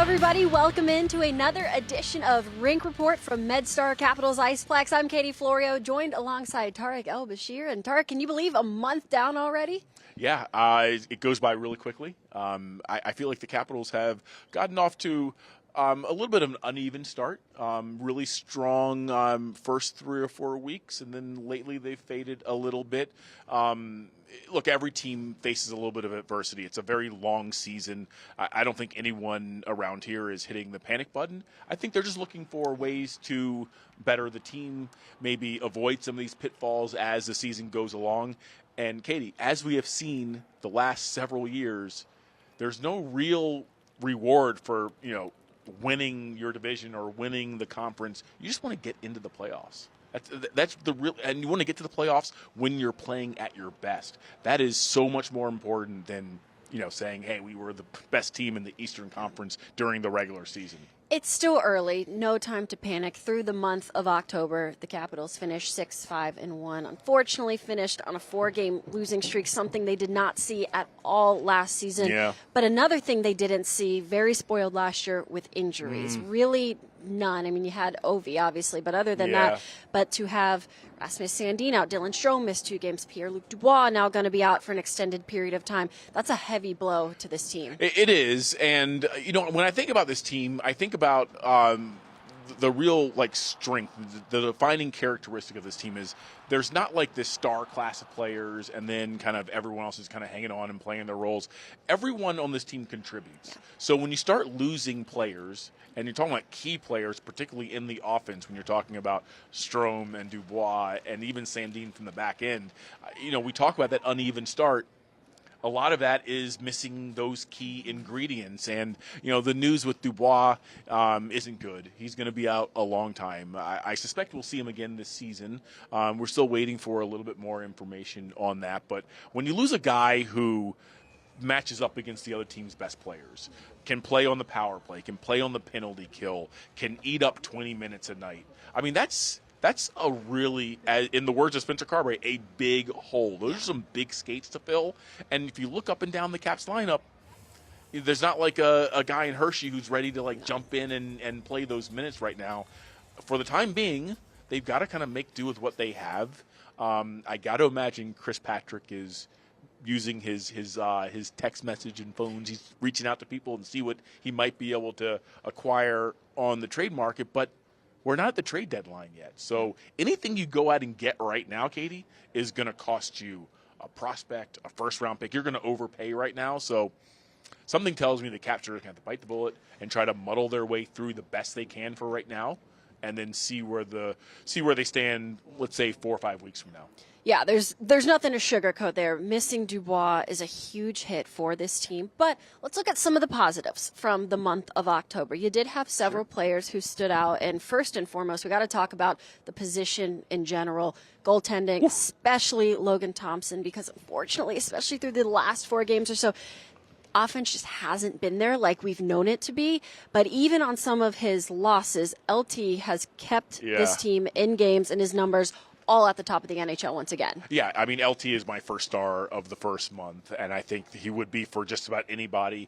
everybody. Welcome into another edition of Rink Report from MedStar Capital's Iceplex. I'm Katie Florio, joined alongside Tarek El-Bashir. And Tarek, can you believe a month down already? Yeah, it goes by really quickly. I feel like the Capitals have gotten off to a little bit of an uneven start. Really strong first 3 or 4 weeks, and then lately they've faded a little bit. Look, every team faces a little bit of adversity. It's a very long season. I don't think anyone around here is hitting the panic button. I think they're just looking for ways to better the team, maybe avoid some of these pitfalls as the season goes along. And, Katie, as we have seen the last several years, there's no real reward for, winning your division or winning the conference. You just want to get into the playoffs. That's the real, and you want to get to the playoffs when you're playing at your best. That is so much more important than, saying, hey, we were the best team in the Eastern Conference during the regular season. It's still early. No time to panic. Through the month of October, the Capitals finished 6-5-1. Unfortunately, finished on a 4-game losing streak, something they did not see at all last season. Yeah. But another thing they didn't see, very spoiled last year with injuries. Really none. I mean, you had Ovi, obviously, but other than that, but to have Rasmus Sandin out, Dylan Strome missed 2 games, Pierre-Luc Dubois now going to be out for an extended period of time. That's a heavy blow to this team. It is, and when I think about this team, I think about the real strength, the defining characteristic of this team is there's not like this star class of players and then kind of everyone else is kind of hanging on and playing their roles. Everyone on this team contributes. Yeah. So when you start losing players, and you're talking about key players, particularly in the offense, when you're talking about Strome and Dubois and even Sandin from the back end, we talk about that uneven start. A lot of that is missing those key ingredients. And, the news with Dubois isn't good. He's going to be out a long time. I suspect we'll see him again this season. We're still waiting for a little bit more information on that. But when you lose a guy who matches up against the other team's best players, can play on the power play, can play on the penalty kill, can eat up 20 minutes a night. I mean, that's a really, in the words of Spencer Carberry, a big hole. Those are some big skates to fill. And if you look up and down the Caps lineup, there's not like a guy in Hershey who's ready to jump in and play those minutes right now. For the time being, they've got to kind of make do with what they have. I got to imagine Chris Patrick is using his text message and phones. He's reaching out to people and see what he might be able to acquire on the trade market. But we're not at the trade deadline yet. So anything you go out and get right now, Katie, is going to cost you a prospect, a first-round pick. You're going to overpay right now. So something tells me the Caps are going to have to bite the bullet and try to muddle their way through the best they can for right now, and then see where they stand, let's say 4 or 5 weeks from now. Yeah, there's nothing to sugarcoat there. Missing Dubois is a huge hit for this team. But let's look at some of the positives from the month of October. You did have several players who stood out. And first and foremost, we got to talk about the position in general, goaltending, especially Logan Thompson, because unfortunately, especially through the last 4 games or so, offense just hasn't been there like we've known it to be. But even on some of his losses, LT has kept this team in games, and his numbers all at the top of the NHL once again. Yeah, I mean, LT is my first star of the first month, and I think he would be for just about anybody.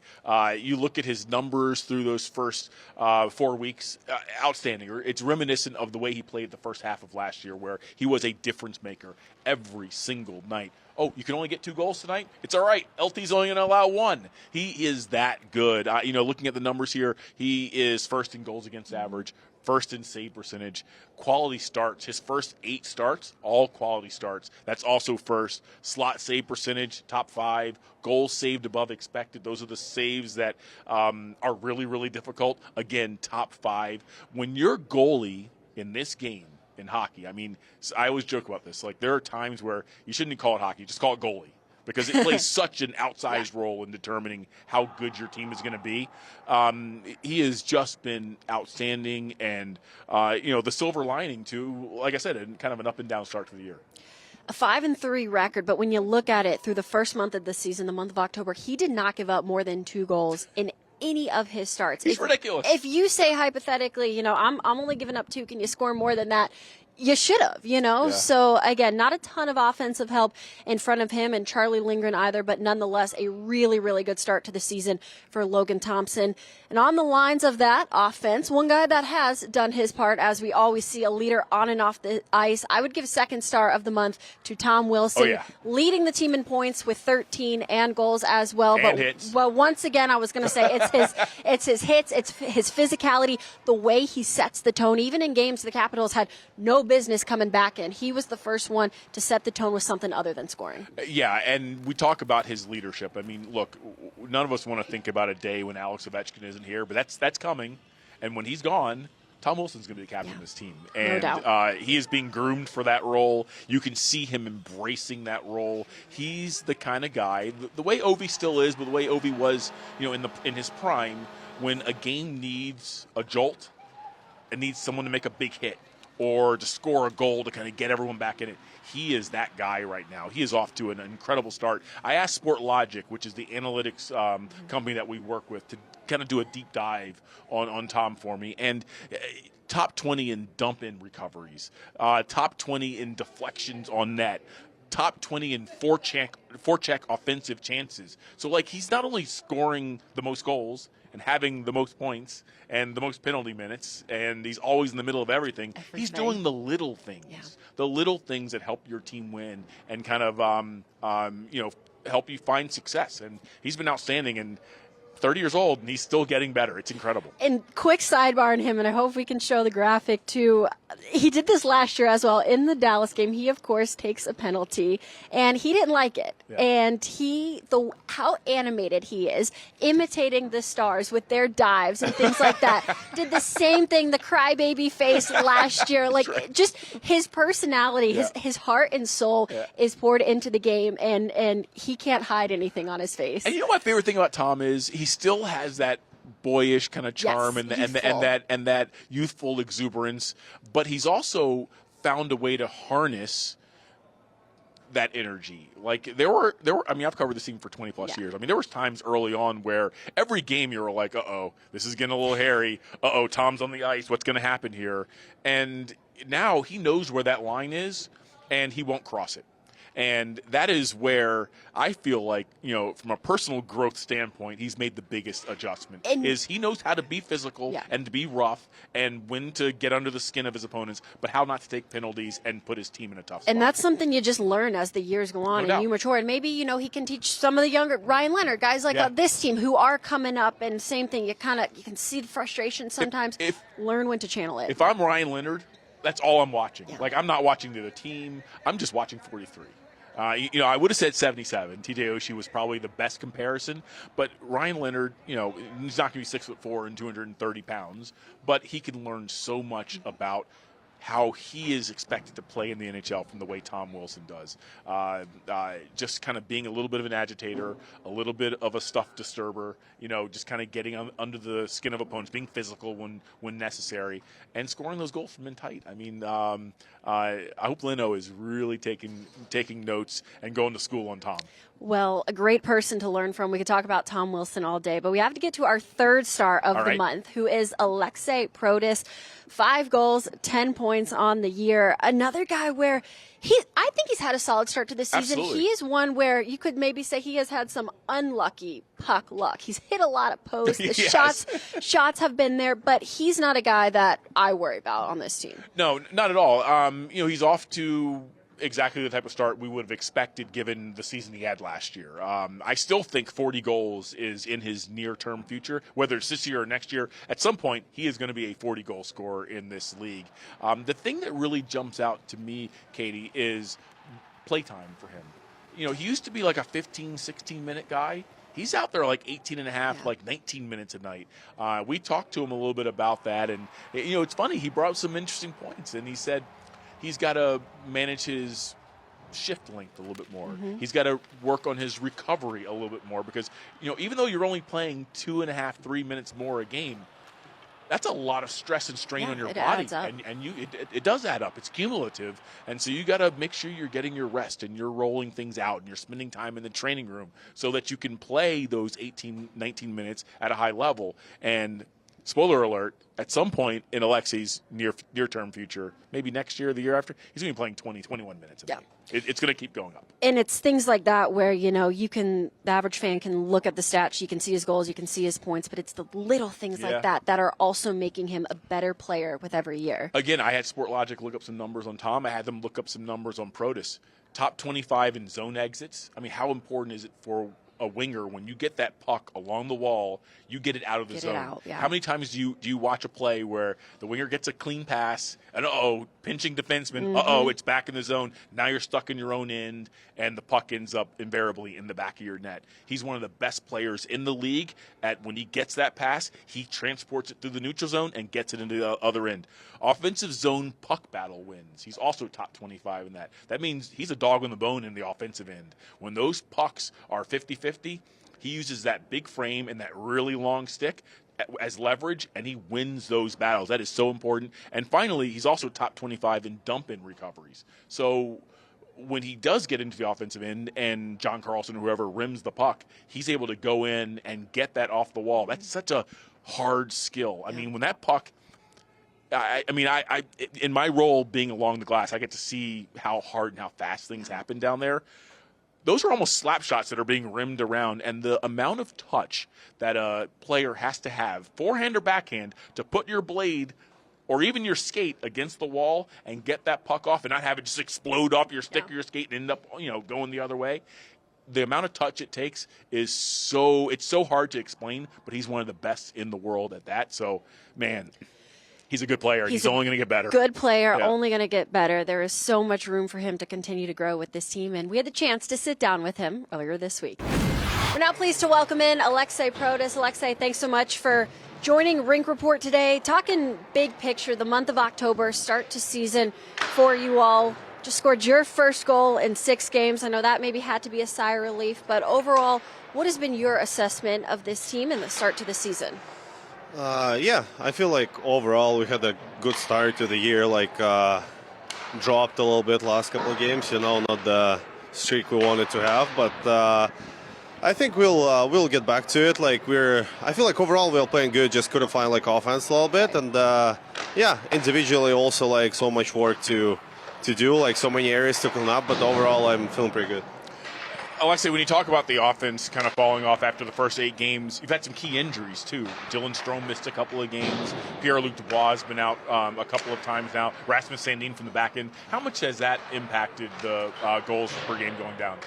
You look at his numbers through those first 4 weeks, outstanding. It's reminiscent of the way he played the first half of last year, where he was a difference maker every single night. Oh, you can only get 2 goals tonight? It's all right. LT's only going to allow 1. He is that good. Looking at the numbers here, he is first in goals against average, first in save percentage, quality starts. His first 8 starts, all quality starts. That's also first. Slot save percentage, top 5. Goals saved above expected. Those are the saves that are really, really difficult. Again, top 5. When your goalie in this game, in hockey, I mean, I always joke about this. There are times where you shouldn't call it hockey, just call it goalie, because it plays such an outsized role in determining how good your team is going to be. He has just been outstanding, and the silver lining to, like I said, kind of an up and down start to the year. A 5-3 record, but when you look at it through the first month of the season, the month of October, he did not give up more than 2 goals in any of his starts. He's ridiculous. If you say hypothetically, I'm only giving up 2, can you score more than that? you should have, Yeah. So again, not a ton of offensive help in front of him and Charlie Lindgren either, but nonetheless a really, really good start to the season for Logan Thompson. And on the lines of that offense, one guy that has done his part, as we always see, a leader on and off the ice, I would give second star of the month to Tom Wilson, Oh, yeah. leading the team in points with 13 and goals as well. And hits. Well, once again, I was going to say it's his hits, it's his physicality, the way he sets the tone. Even in games the Capitals had no business coming back in, he was the first one to set the tone with something other than scoring. Yeah, and we talk about his leadership. I mean, look, none of us want to think about a day when Alex Ovechkin isn't here, but that's coming. And when he's gone, Tom Wilson's going to be the captain of this team. And No doubt. He is being groomed for that role. You can see him embracing that role. He's the kind of guy, the way Ovi still is, but the way Ovi was, in his prime, when a game needs a jolt, it needs someone to make a big hit or to score a goal to kind of get everyone back in it. He is that guy right now. He is off to an incredible start. I asked SportLogic, which is the analytics company that we work with, to kind of do a deep dive on Tom for me. And top 20 in dump-in recoveries, top 20 in deflections on net, top 20 in forecheck offensive chances. So, he's not only scoring the most goals and having the most points and the most penalty minutes, and he's always in the middle of everything. He's doing the little things, the little things that help your team win and kind of, help you find success. And he's been outstanding, and 30 years old, and he's still getting better. It's incredible. And quick sidebar on him, and I hope we can show the graphic too. He did this last year as well in the Dallas game. He, of course, takes a penalty, and he didn't like it. Yeah. And how animated he is, imitating the Stars with their dives and things like that. Did the same thing, the crybaby face last year. Just his personality, his heart and soul is poured into the game, and he can't hide anything on his face. And my favorite thing about Tom is he still has that boyish kind of charm and that youthful exuberance, but he's also found a way to harness that energy. There were I mean, I've covered this team for 20 plus years. I mean, there was times early on where every game you were like, uh-oh, this is getting a little hairy. Uh-oh, Tom's on the ice. What's going to happen here? And now he knows where that line is, and he won't cross it. And that is where I feel like, from a personal growth standpoint, he's made the biggest adjustment. Is he knows how to be physical and to be rough and when to get under the skin of his opponents, but how not to take penalties and put his team in a tough spot. And that's something you just learn as the years go on and you mature. And maybe, he can teach some of the younger, Ryan Leonard, guys like this team who are coming up, and same thing, you can see the frustration sometimes. Learn when to channel it. If I'm Ryan Leonard, that's all I'm watching. I'm not watching the team. I'm just watching 43. I would have said 77. TJ Oshie was probably the best comparison, but Ryan Leonard, he's not going to be 6'4" and 230 pounds, but he can learn so much about how he is expected to play in the NHL from the way Tom Wilson does. Just kind of being a little bit of an agitator, a little bit of a stuff disturber, just kind of getting under the skin of opponents, being physical when necessary, and scoring those goals from in tight. I mean, I hope Leno is really taking notes and going to school on Tom. Well, a great person to learn from. We could talk about Tom Wilson all day, but we have to get to our third star of the month, who is Alexei Protas. 5 goals, 10 points on the year. Another guy where I think he's had a solid start to the season. Absolutely. He is one where you could maybe say he has had some unlucky puck luck. He's hit a lot of posts. The shots have been there, but he's not a guy that I worry about on this team. No, not at all. He's off to exactly the type of start we would have expected given the season he had last year. I still think 40 goals is in his near-term future, whether it's this year or next year. At some point, he is going to be a 40-goal scorer in this league. The thing that really jumps out to me, Katie, is playtime for him. He used to be like a 15, 16-minute guy. He's out there 18 and a half, 19 minutes a night. We talked to him a little bit about that, and it's funny. He brought up some interesting points, and he said he's got to manage his shift length a little bit more. Mm-hmm. He's got to work on his recovery a little bit more because, even though you're only playing 2.5, 3 minutes more a game, that's a lot of stress and strain on your body. And it does add up. It's cumulative. And so you got to make sure you're getting your rest and you're rolling things out and you're spending time in the training room so that you can play those 18, 19 minutes at a high level. And spoiler alert, at some point in Alexei's near-term future, maybe next year or the year after, he's going to be playing 20, 21 minutes. Yeah. It's going to keep going up. And it's things like that where, the average fan can look at the stats, you can see his goals, you can see his points, but it's the little things like that that are also making him a better player with every year. Again, I had Sportlogic look up some numbers on Tom. I had them look up some numbers on Protus. Top 25 in zone exits. I mean, how important is it for a winger when you get that puck along the wall, you get it out of the zone? How many times do you watch a play where the winger gets a clean pass and pinching defenseman, it's back in the zone. Now you're stuck in your own end and the puck ends up invariably in the back of your net. He's one of the best players in the league at when he gets that pass, he transports it through the neutral zone and gets it into the other end. Offensive zone puck battle wins. He's also top 25 in that. That means he's a dog on the bone in the offensive end. When those pucks are 50-50, he uses that big frame and that really long stick as leverage, and he wins those battles. That is so important. And finally, he's also top 25 in dump-in recoveries. So when he does get into the offensive end and John Carlson or whoever rims the puck, he's able to go in and get that off the wall. That's such a hard skill. I mean, when that puck I in my role being along the glass, I get to see how hard and how fast things happen down there. Those are almost slap shots that are being rimmed around, and the amount of touch that a player has to have, forehand or backhand, to put your blade or even your skate against the wall and get that puck off and not have it just explode off your stick or your skate and end up, going the other way. The amount of touch it takes is it's so hard to explain, but he's one of the best in the world at that. So, man, he's a good player. He's only going to get better. Good player, only going to get better. There is so much room for him to continue to grow with this team, and we had the chance to sit down with him earlier this week. We're now pleased to welcome in Alexei Protus. Alexei, thanks so much for joining Rink Report today. Talking big picture, the month of October, start to season for you all. Just scored your first goal in 6 games. I know that maybe had to be a sigh of relief, but overall, what has been your assessment of this team and the start to the season? I feel like overall we had a good start to the year, dropped a little bit last couple of games, not the streak we wanted to have, but I think we'll get back to it. I feel like overall we're playing good, just couldn't find offense a little bit, and individually also so much work to do, so many areas to clean up, but overall I'm feeling pretty good. Alexei, when you talk about the offense kind of falling off after the first 8 games, you've had some key injuries, too. Dylan Strome missed a couple of games. Pierre-Luc Dubois has been out a couple of times now. Rasmus Sandin from the back end. How much has that impacted the goals per game going down?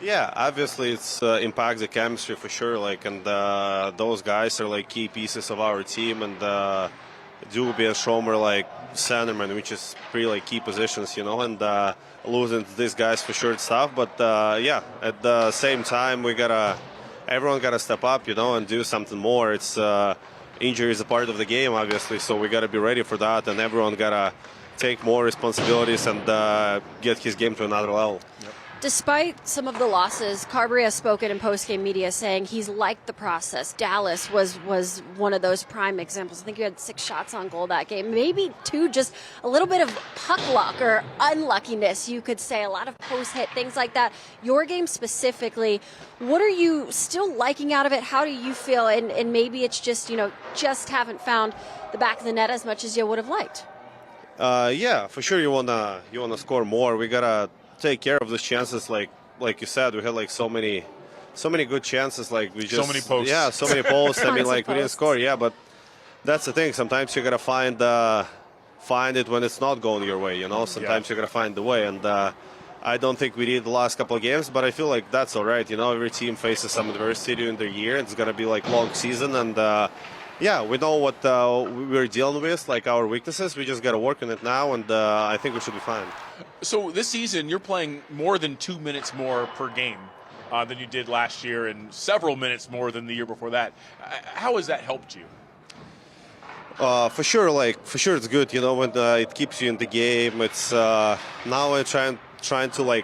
Yeah, obviously it's impacts the chemistry for sure. And those guys are key pieces of our team, and Duby and Stromer centerman, which is pretty key positions, and losing these guys for sure it's tough. But at the same time everyone gotta step up, and do something more. It's injury is a part of the game, obviously, so we gotta be ready for that, and everyone gotta take more responsibilities and get his game to another level. Yep. Despite some of the losses, Carberry has spoken in post-game media saying he's liked the process. Dallas was one of those prime examples. I think you had 6 shots on goal that game. Maybe 2, just a little bit of puck luck or unluckiness, you could say. A lot of post-hit, things like that. Your game specifically, what are you still liking out of it? How do you feel? And maybe it's just, just haven't found the back of the net as much as you would have liked. For sure you wanna score more. We gotta take care of those chances, like you said. We had so many good chances. We just so many posts. Yeah, so many posts. I mean, we didn't score. Yeah, but that's the thing. Sometimes you gotta find it when it's not going your way. Sometimes you gotta find the way, and I don't think we did the last couple of games, but I feel like that's all right. Every team faces some adversity during the year. It's gonna be long season, and we know what we're dealing with, our weaknesses. We just got to work on it now, and I think we should be fine. So this season, you're playing more than 2 minutes more per game than you did last year, and several minutes more than the year before that. How has that helped you? For sure, it's good. When it keeps you in the game. It's now I'm trying to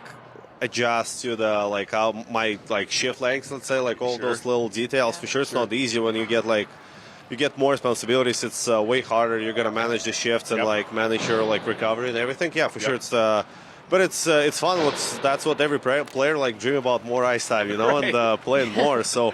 adjust to the how my shift lengths. Let's say all those little details. For sure, it's not easy when you get you get more responsibilities. It's way harder. You're gonna manage the shifts and manage your recovery and everything. Yeah, for sure. It's but it's fun. That's what every player dream about, more ice time, and playing more. So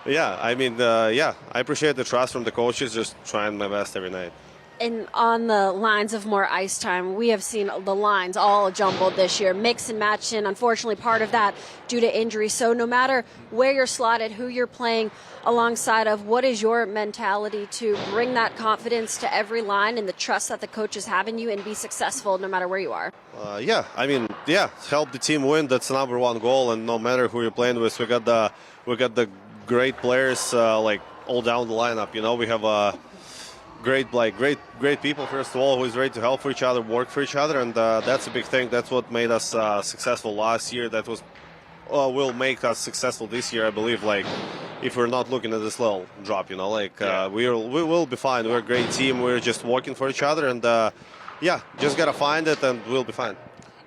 Yeah, I mean, I appreciate the trust from the coaches. Just trying my best every night. And on the lines of more ice time, we have seen the lines all jumbled this year, mix and match, and unfortunately part of that due to injury. So no matter where you're slotted, who you're playing alongside of, what is your mentality to bring that confidence to every line and the trust that the coaches have in you and be successful no matter where you are? Help the team win. That's the number one goal. And no matter who you're playing with, we got the great players all down the lineup. You know, we have great people, first of all, who is ready to help for each other, work for each other, and that's a big thing. That's what made us successful last year. That will make us successful this year, I believe. Like, if we're not looking at this little drop, we will be fine. We're a great team. We're just working for each other, and just gotta find it, and we'll be fine.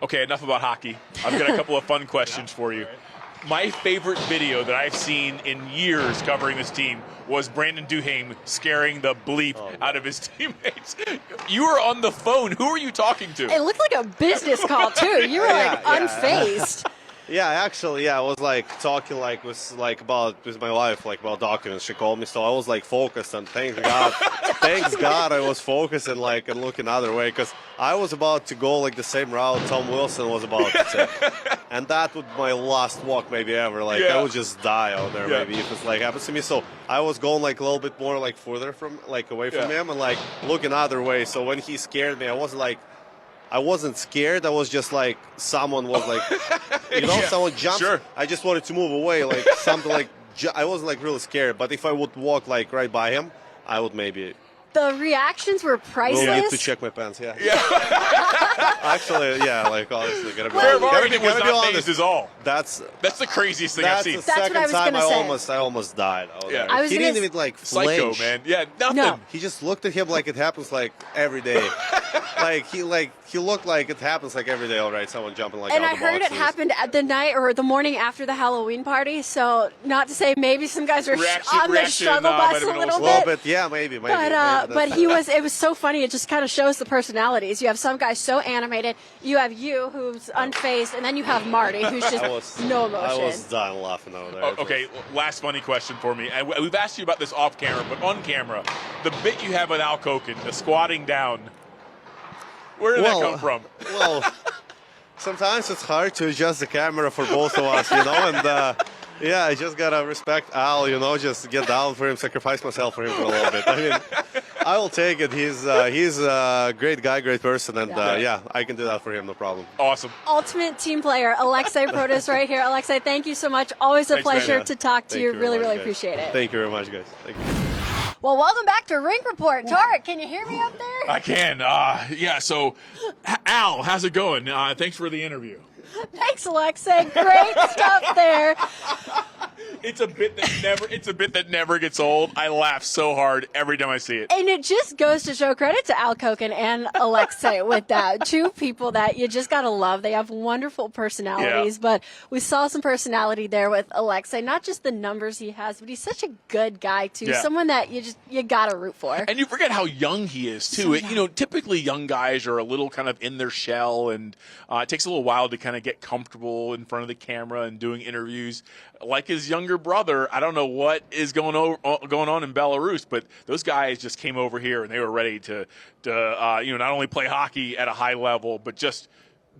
Okay, enough about hockey. I've got a couple of fun questions for you. My favorite video that I've seen in years covering this team was Brandon Duhaime scaring the bleep out of his teammates. You were on the phone. Who were you talking to? It looked like a business call, too. You were, unfazed. Yeah, actually, I was talking with my wife about documents. She called me, so I was focused, and thanks God I was focused and and looking other way, because I was about to go the same route Tom Wilson was about to take, and that would be my last walk maybe ever. I would just die out there maybe if it happens to me. So I was going a little bit more further from away from him and looking other way. So when he scared me, I wasn't scared. I was just someone was someone jumped. Sure. I just wanted to move away, something I wasn't really scared. But if I would walk right by him, I would maybe. The reactions were priceless. We'll need to check my pants. Yeah. Actually, honestly, gotta be honest. Is all. That's the craziest thing I've seen. That's the second time I almost died. He didn't even flinch. Psycho, man. Yeah, nothing. No. He just looked at him like it happens every day. He looked like it happens every day. All right, someone jumping And I heard it happened at the night or the morning after the Halloween party. So not to say maybe some guys were on the struggle bus a little bit. Yeah, maybe. But it was so funny. It just kind of shows the personalities. You have some guys so animated. You have you who's unfazed, and then you have Marty who's just no emotion. I was dying laughing over there. Okay, last funny question for me. And we've asked you about this off camera, but on camera, the bit you have with Al Koken, the squatting down. Where did that come from? Well, sometimes it's hard to adjust the camera for both of us, and I just gotta respect Al, just get down for him, sacrifice myself for him for a little bit. I mean, I will take it. He's a great guy, great person, and I can do that for him, no problem. Awesome. Ultimate team player, Alexei Protas right here. Alexei, thank you so much. Always a pleasure to talk to you. Really, really appreciate it. Thank you very much, guys. Thank you. Well, welcome back to Rink Report. Tarek, can you hear me up there? I can. So, Al, how's it going? Thanks for the interview. Thanks, Alexei. Great stuff there. It's a bit that never gets old. I laugh so hard every time I see it. And it just goes to show credit to Al Koken and Alexei with that. Two people that you just got to love. They have wonderful personalities, but we saw some personality there with Alexei. Not just the numbers he has, but he's such a good guy, too. Yeah. Someone that you got to root for. And you forget how young he is, too. Typically young guys are a little kind of in their shell, and it takes a little while to kind of get comfortable in front of the camera and doing interviews. Like his younger brother, I don't know what is going on in Belarus, but those guys just came over here and they were ready to not only play hockey at a high level, but just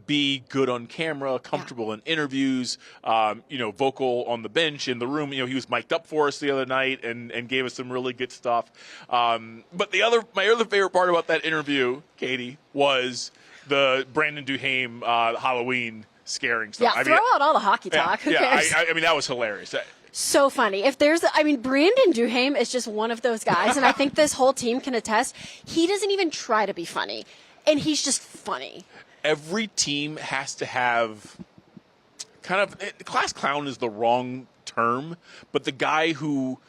be good on camera, comfortable in interviews, vocal on the bench, in the room. He was mic'd up for us the other night and gave us some really good stuff. But my other favorite part about that interview, Katie, was the Brandon Duhaime Halloween scaring stuff. Yeah, throw out all the hockey talk. Who cares? I mean, that was hilarious. So funny. Brandon Duhaime is just one of those guys, and I think this whole team can attest. He doesn't even try to be funny, and he's just funny. Every team has to have class clown is the wrong term, but the guy who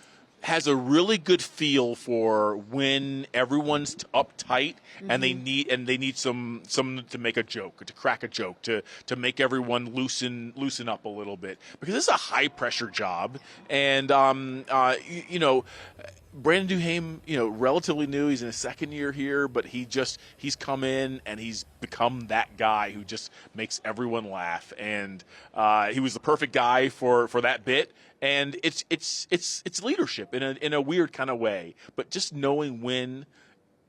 has a really good feel for when everyone's uptight and they need some to make a joke, to crack a joke, to make everyone loosen up a little bit, because this is a high pressure job, and Brandon Duhaime, relatively new. He's in his second year here, but he's come in and he's become that guy who just makes everyone laugh. And he was the perfect guy for that bit. And it's leadership in a weird kind of way, but just knowing when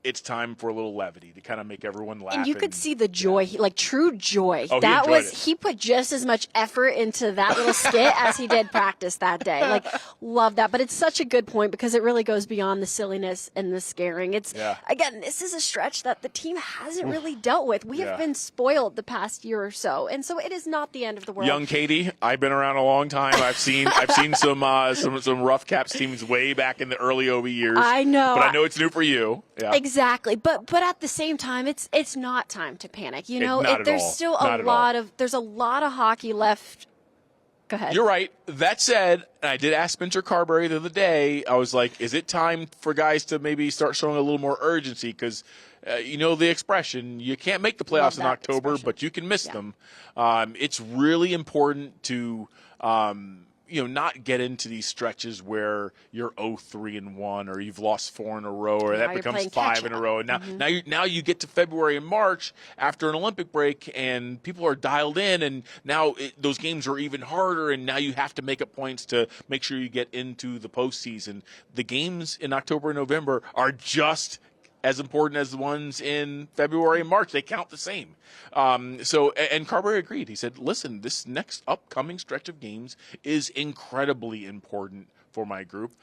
it's time for a little levity to kind of make everyone laugh. And you could see the joy, like true joy. Oh, he put just as much effort into that little skit as he did practice that day. Like, love that. But it's such a good point because it really goes beyond the silliness and the scaring. Again, this is a stretch that the team hasn't really dealt with. We have been spoiled the past year or so. And so it is not the end of the world. Young Katie, I've been around a long time. I've seen some rough Caps teams way back in the early OV years. I know. But I know it's new for you. Yeah. Exactly, but at the same time, it's not time to panic. There's still a lot of hockey left. Go ahead. You're right. That said, I did ask Spencer Carberry the other day. I was like, is it time for guys to maybe start showing a little more urgency? Because the expression, you can't make the playoffs in October, but you can miss them. It's really important to not get into these stretches where you're 0-3-1 or you've lost 4 in a row or that becomes 5 in a row. And now you get to February and March after an Olympic break and people are dialed in and now those games are even harder and now you have to make up points to make sure you get into the postseason. The games in October and November are just as important as the ones in February and March. They count the same. And Carberry agreed. He said, listen, this next upcoming stretch of games is incredibly important for my group.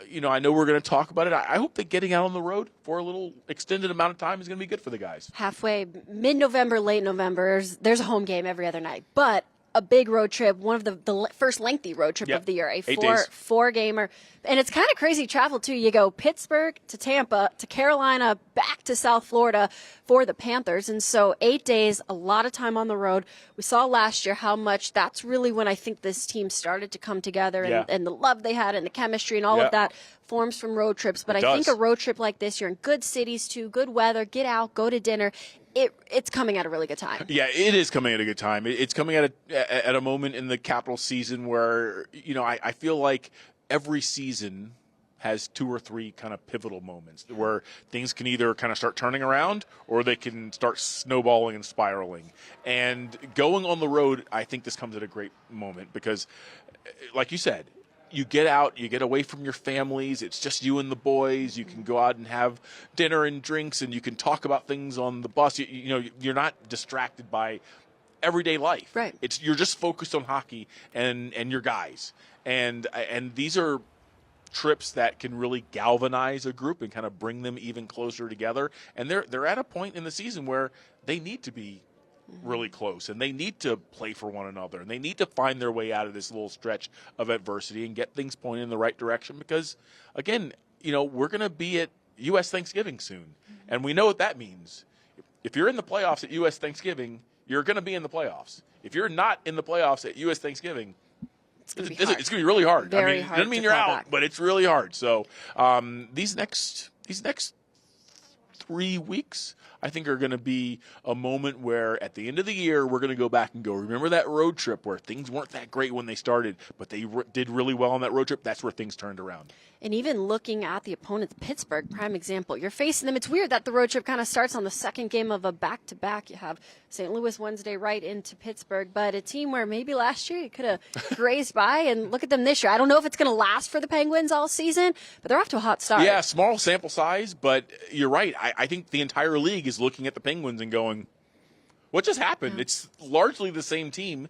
I know we're going to talk about it. I hope that getting out on the road for a little extended amount of time is going to be good for the guys. Halfway, mid-November, late November, there's a home game every other night. But a big road trip, one of the first lengthy road trip of the year, a four-gamer. And it's kind of crazy travel, too. You go Pittsburgh to Tampa to Carolina, back to South Florida for the Panthers. And so 8 days, a lot of time on the road. We saw last year how much that's really when I think this team started to come together and the love they had and the chemistry and all of that forms from road trips. But I think a road trip like this, you're in good cities, too, good weather, get out, go to dinner. It's coming at a really good time. Yeah, it is coming at a good time. It's coming at a moment in the Capital season where, I feel like every season has 2 or 3 kind of pivotal moments where things can either kind of start turning around or they can start snowballing and spiraling. And going on the road, I think this comes at a great moment because, like you said, you get out, you get away from your families. It's just you and the boys. You can go out and have dinner and drinks, and you can talk about things on the bus. You're not distracted by everyday life. Right. You're just focused on hockey and your guys. And these are trips that can really galvanize a group and kind of bring them even closer together. And they're at a point in the season where they need to be really close and they need to play for one another and they need to find their way out of this little stretch of adversity and get things pointed in the right direction because again, we're going to be at US Thanksgiving soon and we know what that means. If you're in the playoffs at US Thanksgiving, you're going to be in the playoffs. If you're not in the playoffs at US Thanksgiving, it's going to be really hard. Very hard. It doesn't mean you're out, but it's really hard. So these next 3 weeks, I think are going to be a moment where at the end of the year, we're going to go back and go, remember that road trip where things weren't that great when they started, but they did really well on that road trip? That's where things turned around. And even looking at the opponents, Pittsburgh, prime example. You're facing them. It's weird that the road trip kind of starts on the second game of a back-to-back. You have St. Louis Wednesday right into Pittsburgh, but a team where maybe last year you could have grazed by, and look at them this year. I don't know if it's going to last for the Penguins all season, but they're off to a hot start. Yeah, small sample size, but you're right. I think the entire league is looking at the Penguins and going, what just happened? Yeah. It's largely the same team,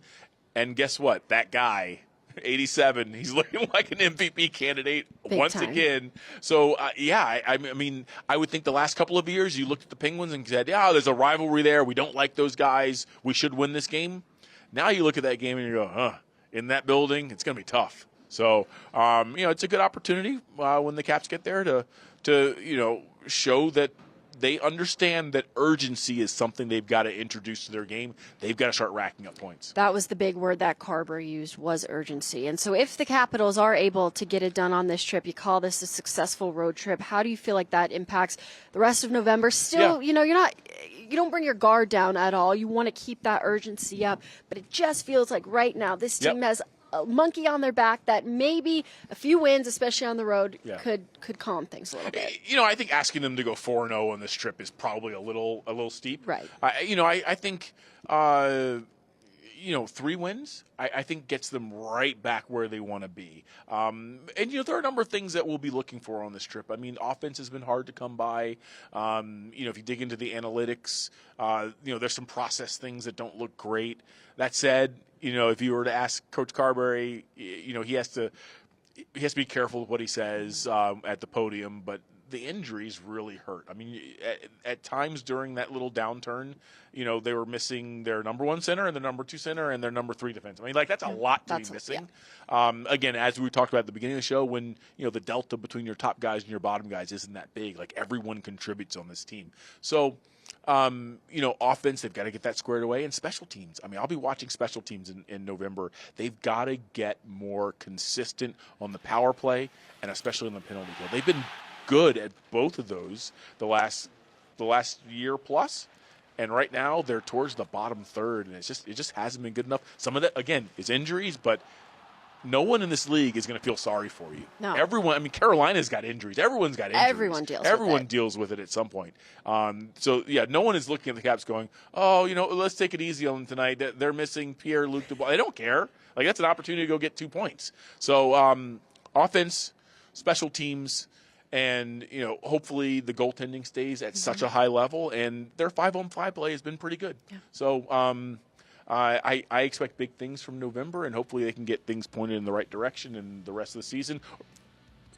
and guess what? That guy, 87, he's looking like an MVP candidate once again. So, I mean, I would think the last couple of years you looked at the Penguins and said, yeah, there's a rivalry there. We don't like those guys. We should win this game. Now you look at that game and you go, in that building, it's going to be tough. So, it's a good opportunity when the Caps get there to show that they understand that urgency is something they've got to introduce to their game. They've got to start racking up points. That was the big word that Carberry used, was urgency. And so if the Capitals are able to get it done on this trip, you call this a successful road trip. How do you feel like that impacts the rest of November? Still, you don't bring your guard down at all. You want to keep that urgency up. But it just feels like right now this team has a monkey on their back that maybe a few wins, especially on the road, Yeah. could calm things a little bit. I think asking them to go 4-0 on this trip is probably a little steep. Right. I think 3 wins, I think gets them right back where they want to be. And there are a number of things that we'll be looking for on this trip. I mean, offense has been hard to come by. If you dig into the analytics, there's some process things that don't look great. That said, if you were to ask Coach Carberry, he has to be careful with what he says at the podium, but the injuries really hurt. I mean, at times during that little downturn, they were missing their number 1 center and their number 2 center and their number 3 defense. I mean, that's a lot to be missing. Yeah. Again, as we talked about at the beginning of the show, when the delta between your top guys and your bottom guys isn't that big, like everyone contributes on this team. So, offense, they've got to get that squared away, and special teams. I mean, I'll be watching special teams in November. They've got to get more consistent on the power play and especially on the penalty kill. They've been good at both of those the last year plus, and right now they're towards the bottom third, and it just hasn't been good enough. Some of that again is injuries, but no one in this league is going to feel sorry for you. No. Everyone. I mean, Carolina's got injuries. Everyone's got injuries. Everyone deals with it at some point. No one is looking at the Caps going, "Oh, let's take it easy on them tonight. They're missing Pierre-Luc Dubois." They don't care. Like, that's an opportunity to go get 2 points. So, offense, special teams, and hopefully the goaltending stays at such a high level, and their 5-on-5 play has been pretty good. Yeah. So I expect big things from November, and hopefully they can get things pointed in the right direction in the rest of the season.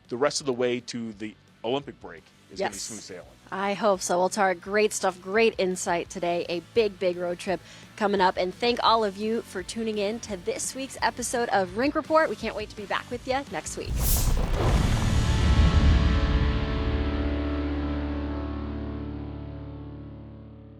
The rest of the way to the Olympic break is going to be smooth sailing. I hope so. Well, Tara, great stuff, great insight today. A big road trip coming up. And thank all of you for tuning in to this week's episode of Rink Report. We can't wait to be back with you next week.